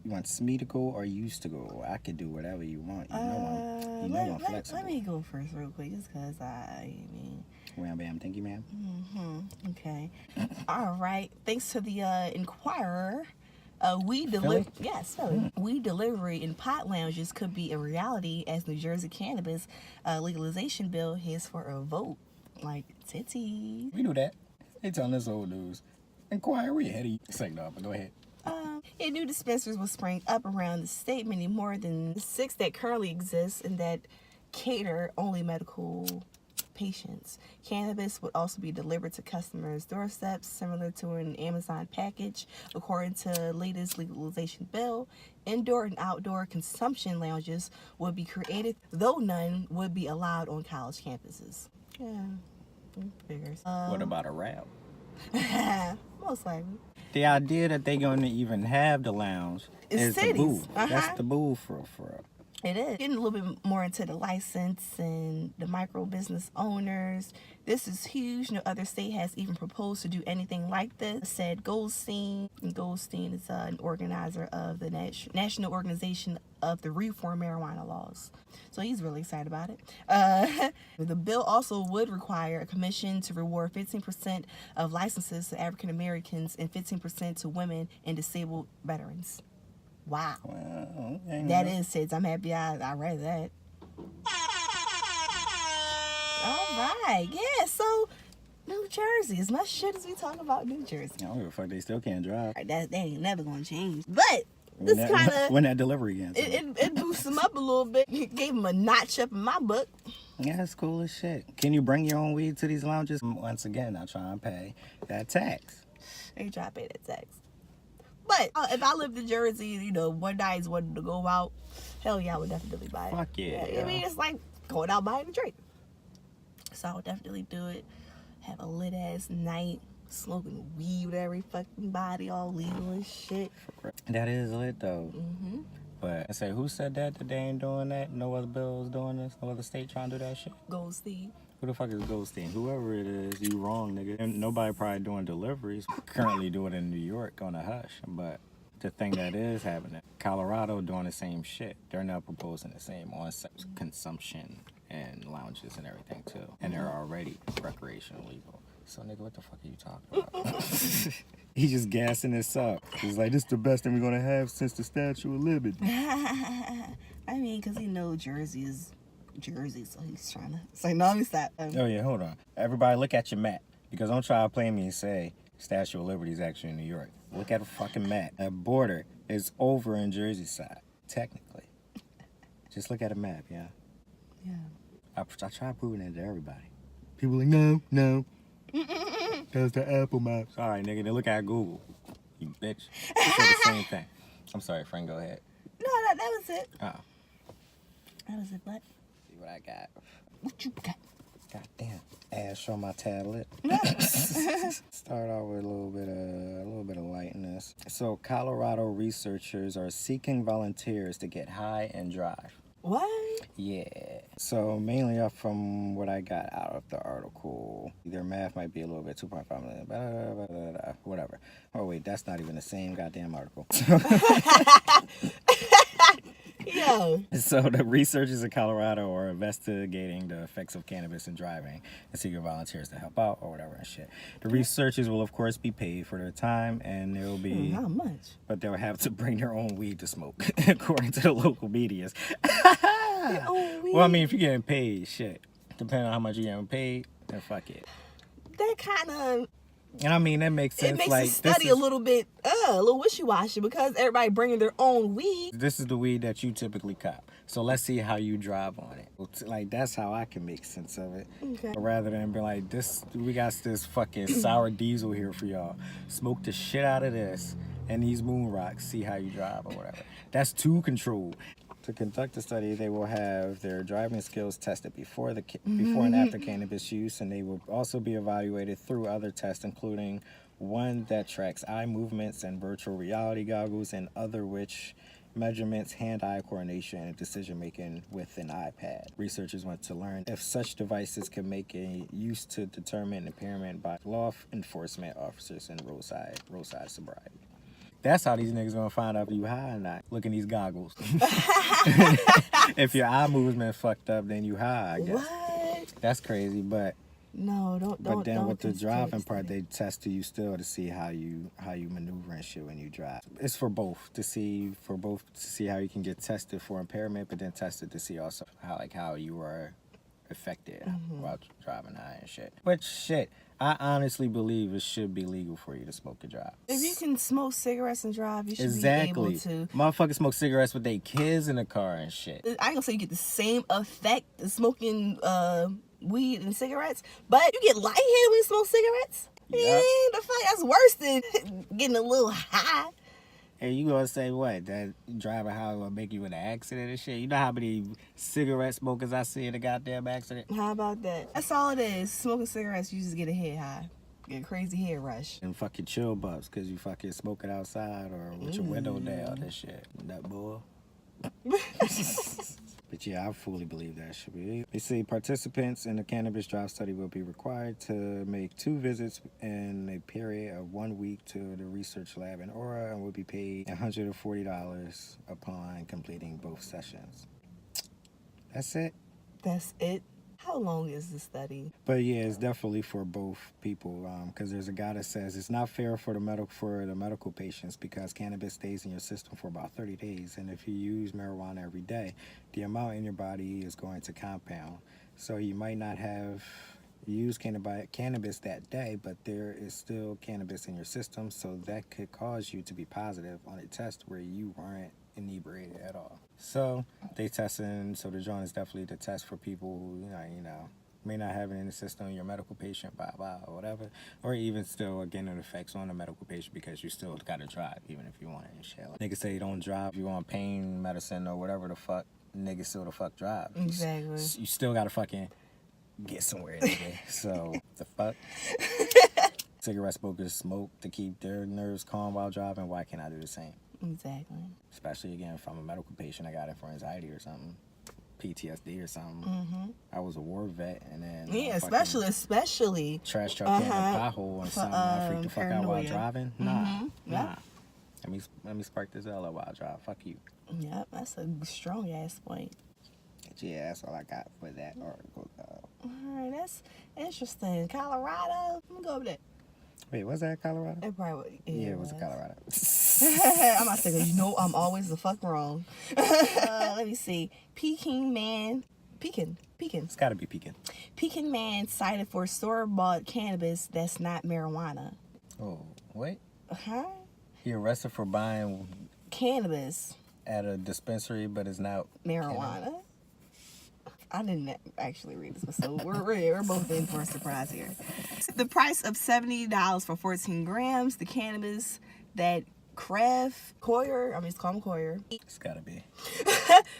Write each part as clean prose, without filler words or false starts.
You want me to go or used to go? I could do whatever you want. I'm flexible. Let me go first real quick, just because Wham bam, thank you, ma'am. Okay. All right. Thanks to the Inquirer. Weed delivery in pot lounges could be a reality as New Jersey cannabis legalization bill heads for a vote. Like titties. We knew that. They telling us old news. Inquire, we ahead of you. But go ahead. New dispensaries will spring up around the state, many more than 6 that currently exist and that cater only medical patients. Cannabis would also be delivered to customers' doorsteps, similar to an Amazon package. According to latest legalization bill, indoor and outdoor consumption lounges would be created, though none would be allowed on college campuses. Yeah, figures. What about a rap? Most likely. The idea that they're going to even have the lounge is cities. The boo. That's the boo for It is. Getting a little bit more into the license and the micro business owners. This is huge. No other state has even proposed to do anything like this, said Goldstein. And Goldstein is an organizer of the National Organization of the Reform Marijuana Laws. So he's really excited about it. The bill also would require a commission to reward 15% of licenses to African Americans and 15% to women and disabled veterans. Wow. Well, that is tits. I'm happy I read that. All right. Yeah, so New Jersey. As much shit as we talk about New Jersey. I don't give a fuck. They still can't drive. That ain't never going to change. But this kind of... When that delivery again. It boosts them up a little bit. It gave them a notch up in my book. Yeah, it's cool as shit. Can you bring your own weed to these lounges? Once again, I try and pay that tax. They try to pay that tax. But if I lived in Jersey, one night is wanting to go out, hell yeah, I would definitely buy it. Fuck yeah. I mean, it's like going out buying a drink. So I would definitely do it. Have a lit ass night, smoking weed with every fucking body, all legal and shit. That is lit though. But I say, who said that they ain't doing that? No other bills doing this? No other state trying to do that shit? Goldstein. Who the fuck is Goldstein? Whoever it is, you wrong, nigga. And nobody probably doing deliveries. Currently doing it in New York on a hush. But the thing that is happening, Colorado doing the same shit. They're now proposing the same on-site consumption and lounges and everything too. And they're already recreational legal. So nigga, what the fuck are you talking about? He's just gassing this up. He's like, this is the best thing we're gonna have since the Statue of Liberty. I mean, because he knows Jersey is Jersey, so he's trying to say, no, let me stop. Oh yeah, hold on. Everybody look at your map. Because don't try to play me and say Statue of Liberty is actually in New York. Look at the fucking map. That border is over in Jersey side, technically. Just look at a map, yeah? Yeah. I try proving it to everybody. People like, no. That's the Apple Maps. All right, nigga, then look at Google. You bitch. You said the same thing. I'm sorry, friend, go ahead. No, that was it. Oh. That was it, what? See what I got. What you got? Goddamn. Ash on my tablet. Start off with a little bit of lightness. So, Colorado researchers are seeking volunteers to get high and drive. What? Yeah. So mainly up from what I got out of the article. Their math might be a little bit 2.5 million. Whatever. Oh wait, that's not even the same goddamn article. Yo. So the researchers in Colorado are investigating the effects of cannabis in driving and seeking volunteers to help out or whatever and shit. The researchers will of course be paid for their time and there will be how much? But they'll have to bring their own weed to smoke, according to the local media. Well, I mean, if you're getting paid, shit. Depending on how much you're getting paid, then fuck it. That kind of... And I mean, that makes sense. It makes like, the study a little bit, a little wishy-washy because everybody bringing their own weed. This is the weed that you typically cop. So let's see how you drive on it. Like, that's how I can make sense of it. Okay. Rather than be like, we got this fucking sour diesel here for y'all. Smoke the shit out of this and these moon rocks, see how you drive or whatever. That's too controlled. To conduct the study, they will have their driving skills tested before and after cannabis use, and they will also be evaluated through other tests, including one that tracks eye movements and virtual reality goggles, and other which measurements hand-eye coordination and decision-making with an iPad. Researchers want to learn if such devices can make a use to determine impairment by law enforcement officers and roadside sobriety. That's how these niggas gonna find out if you high or not. Look in these goggles. If your eye movement fucked up, then you high, I guess. What? That's crazy, but No, don't. but then don't with the driving conspiracy. part, they test you still to see how you maneuver and shit when you drive. It's for both to see how you can get tested for impairment, but then tested to see also how you are affected while driving high and shit. But shit, I honestly believe it should be legal for you to smoke and drive. If you can smoke cigarettes and drive, you should Exactly. be able to. Motherfuckers smoke cigarettes with their kids in the car and shit. I ain't gonna say you get the same effect as smoking weed and cigarettes, but you get lightheaded when you smoke cigarettes. Yep. Yeah, the fuck, that's worse than getting a little high. Hey, you gonna say what? That driving high will make you in an accident and shit? You know how many cigarette smokers I see in a goddamn accident? How about that? That's all it is. Smoking cigarettes, you just get a head high. Get a crazy head rush. And fucking chill bumps because you fucking smoking outside or with your window down and shit. That boy. But yeah, I fully believe that should be. They say participants in the cannabis drive study will be required to make 2 visits in a period of 1 week to the research lab in Aura and will be paid $140 upon completing both sessions. That's it. That's it. How long is the study? But yeah, it's definitely for both people. Because there's a guy that says it's not fair for the medical patients because cannabis stays in your system for about 30 days, and if you use marijuana every day, the amount in your body is going to compound. So you might not have used cannabis that day, but there is still cannabis in your system, so that could cause you to be positive on a test where you weren't inebriated at all. So they testing. So the joint is definitely the test for people who may not have it in the system, your medical patient, blah blah or whatever, or even still again it affects on the medical patient because you still gotta drive even if you want it and shit. Like, niggas say you don't drive if you want pain medicine or whatever the fuck. Niggas still the fuck drive. Exactly. You still gotta fucking get somewhere, nigga. So the fuck. Cigarette smokers smoke to keep their nerves calm while driving. Why can't I do the same? Exactly. Especially again, if I'm a medical patient, I got it for anxiety or something, PTSD or something. I was a war vet, and then especially trash truck in a pothole and something. I freaked the fuck out while driving. Nah. Let me spark this L while I drive. Fuck you. Yep, that's a strong ass point. Yeah, that's all I got for that article. All right, that's interesting. Colorado. Let me go over there. Wait, was that Colorado? It probably, Yeah, it was Colorado. I'm about to say, I'm always the fuck wrong. Let me see. Pekin. It's gotta be Pekin. Pekin man cited for store-bought cannabis that's not marijuana. Oh, wait. Huh? He arrested for buying Cannabis. at a dispensary, but it's not Marijuana. cannabis. I didn't actually read this, so we're both in for a surprise here. The price of $70 for 14 grams. The cannabis that Kraft Coyer, just call him Coyer. It's gotta be.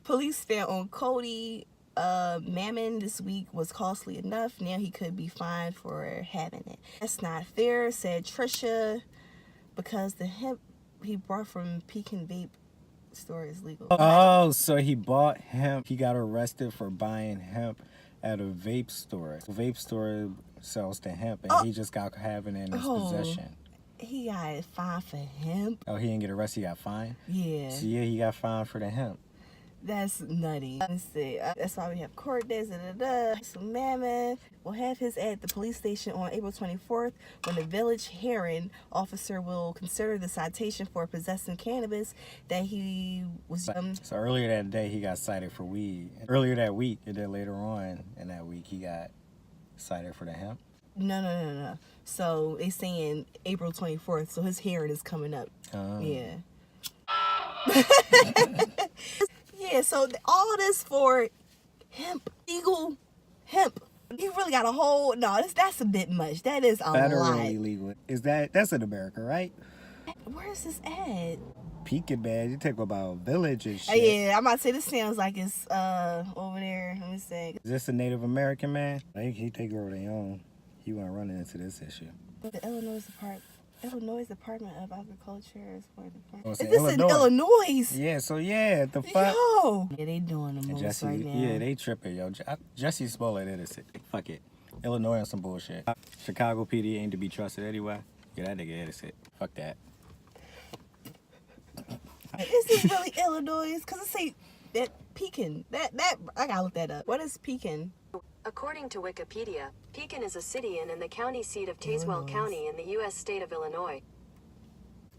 Police found on Cody Mammon this week was costly enough. Now he could be fined for having it. That's not fair, said Trisha, because the hemp he bought from Pekin Vape store is legal. Oh, so he bought hemp. He got arrested for buying hemp at a vape store. The vape store sells the hemp, and he just got having it in his possession. He got fined for hemp. Oh, he didn't get arrested. He got fined. Yeah. So yeah, he got fined for the hemp. That's nutty. Let's see. That's why we have court days. So Mammon will have his at the police station on April 24th when the Village Heron officer will consider the citation for possessing cannabis that he was. So earlier that day, he got cited for weed. Earlier that week, and then later on in that week, he got cited for the hemp. No. So they saying April 24th. So his hearing is coming up. Yeah. Yeah, so all this for hemp, legal hemp. You really got a whole, that's a bit much. That is a Federally lot. legal. That's in America, right? Where is this at? Pekin, man. You talk about village and shit. Yeah, I'm about to say this sounds like it's over there. Let me see. Is this a Native American man? He take over their own. He wasn't running into this issue. The Illinois Department of Agriculture is where the. Is this in Illinois? Yeah, so yeah, the fuck. Yo. Yeah, they doing the most Jesse, right now. yeah, they tripping, yo. Jesse Smollett innocent. Fuck it. Illinois on some bullshit. Chicago PD ain't to be trusted anyway. Yeah, that nigga innocent. Fuck that. Is it really Illinois? Because it say that Pekin. That I gotta look that up. What is Pekin? According to Wikipedia, Pekin is a city and in the county seat of Tazewell Illinois. County in the U.S. state of Illinois.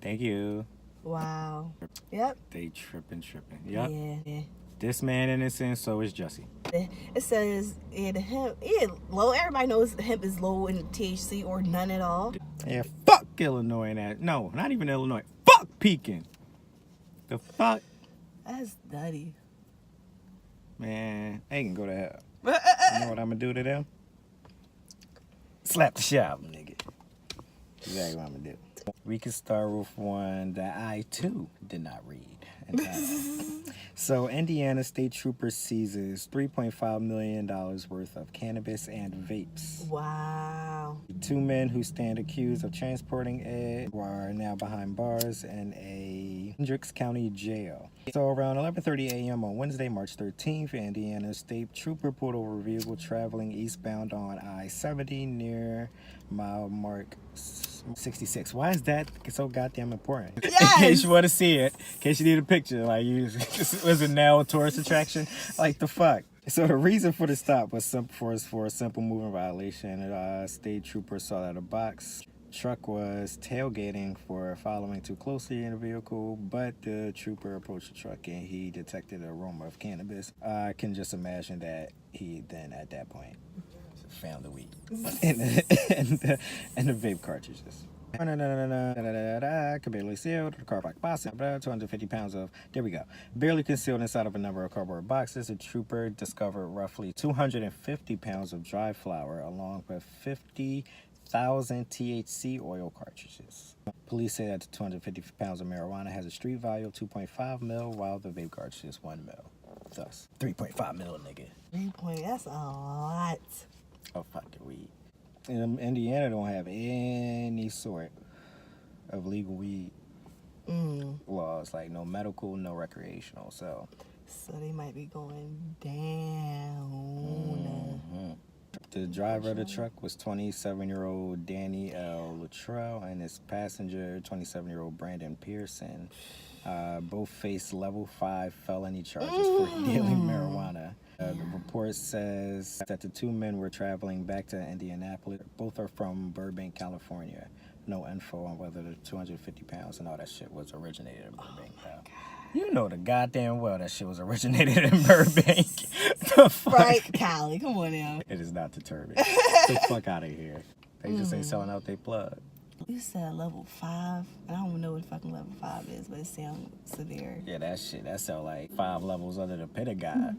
Thank you. Wow. Yep. They tripping. Yep. Yeah. This man innocent, so is Jesse. It says the hemp. Low. Everybody knows hemp is low in THC or none at all. Yeah, fuck Illinois and that. No, not even Illinois. Fuck Pekin. The fuck? That's nutty. Man, they can go to hell. You know what I'm gonna do to them? Slap the shit out of them, nigga. Exactly what I'm gonna do. We can start with one that I too did not read. So, Indiana State Trooper seizes $3.5 million worth of cannabis and vapes. Wow. 2 men who stand accused of transporting it are now behind bars in a Hendricks County jail. So, around 11:30 a.m. on Wednesday, March 13th, Indiana State Trooper pulled over a vehicle traveling eastbound on I-70 near mile mark 66. Why is that so goddamn important? Yes. In case you want to see it, in case you need a picture, like it was a now tourist attraction. Like the fuck. So the reason for the stop was for a simple moving violation. State trooper saw that a box truck was tailgating for following too closely in the vehicle, but the trooper approached the truck and he detected an aroma of cannabis. I can just imagine that he then at that point found the weed and the vape cartridges. Barely sealed, the cardboard box, 250 pounds of, there we go, barely concealed inside of a number of cardboard boxes. The trooper discovered roughly 250 pounds of dry flower along with 50,000 THC oil cartridges. Police say that the 250 pounds of marijuana has a street value of 2.5 mil, while the vape cartridge is 1 mil. Thus, 3.5 mil, nigga. 3 point. That's a lot. Of fucking weed. Indiana don't have any sort of legal weed laws, like no medical, no recreational. So they might be going down. The driver of the truck was 27-year-old Danny L. Luttrell and his passenger, 27-year-old Brandon Pearson. Both face level 5 felony charges for dealing marijuana. The report says that the 2 men were traveling back to Indianapolis. Both are from Burbank, California. No info on whether the 250 pounds and all that shit was originated in Burbank. You know the goddamn well that shit was originated in Burbank. The fuck? Right, Cali. Come on now. It is not determined. Get the fuck out of here. They just ain't selling out they plug. You said level 5. I don't even know what fucking level 5 is, but it sounds severe. Yeah, that sound like 5 levels under the pit of God.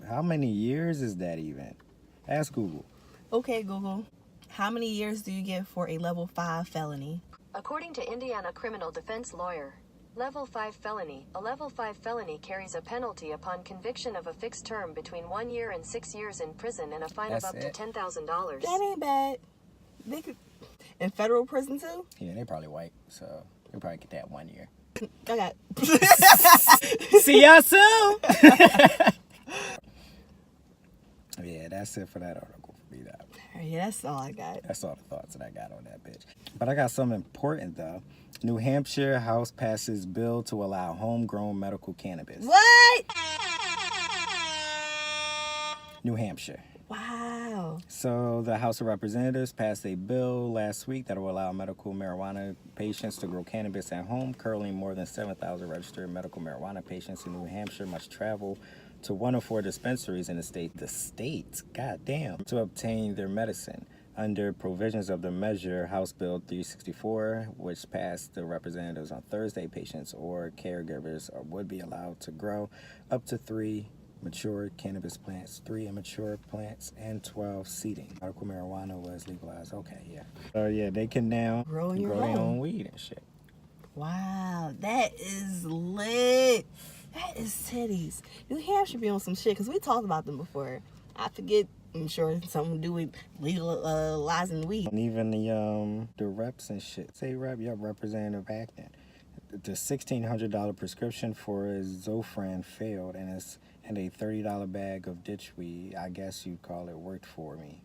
How many years is that even? Ask Google. Okay, Google. How many years do you get for a level 5 felony? According to Indiana criminal defense lawyer, Level 5 felony. A Level 5 felony carries a penalty upon conviction of a fixed term between 1 year and 6 years in prison and a fine of up to $10,000. That ain't bad. They could... In federal prison, too? Yeah, they probably white, so they probably get that 1 year. I got... See y'all soon! Yeah, that's it for that article for me, though. Yeah, that's all I got. That's all the thoughts that I got on that bitch. But I got something important, though. New Hampshire House passes bill to allow homegrown medical cannabis. What? New Hampshire. Wow. So the House of Representatives passed a bill last week that will allow medical marijuana patients to grow cannabis at home. Currently, more than 7,000 registered medical marijuana patients in New Hampshire must travel to 1 of 4 dispensaries in the state. The state, goddamn, to obtain their medicine. Under provisions of the measure, House Bill 364, which passed the representatives on Thursday, patients or caregivers would be allowed to grow up to 3 mature cannabis plants, 3 immature plants, and 12 seeding. Medical marijuana was legalized. Okay, yeah. So yeah, they can now grow their own weed and shit. Wow, that is lit. That is titties. New Hampshire be on some shit because we talked about them before. I forget. I'm sure something to do with legalizing weed. And even the reps and shit. Say rep, yeah, Representative Acton. The $1,600 prescription for Zofran failed, and a $30 bag of ditchweed, I guess you'd call it, worked for me.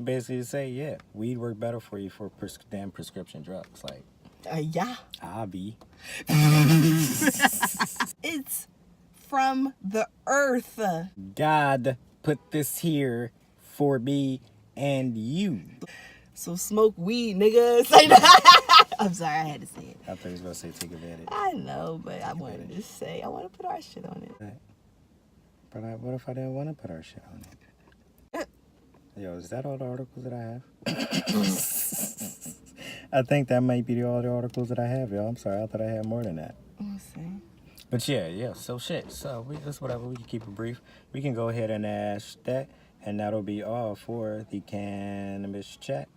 Basically, say, yeah, weed worked better for you for damn prescription drugs. Like, Yeah. I'll be. It's from the earth. God put this here for me and you. So smoke weed, nigga. Say I'm sorry, I had to say it. I thought he was going to say take advantage. I know, but I wanted to say, I want to put our shit on it. But what if I didn't want to put our shit on it? Yo, is that all the articles that I have? I think that might be all the articles that I have, yo. I'm sorry, I thought I had more than that. Let's see. But yeah, so shit. So just whatever, we can keep it brief. We can go ahead and ask that, and that'll be all for the cannabis chat.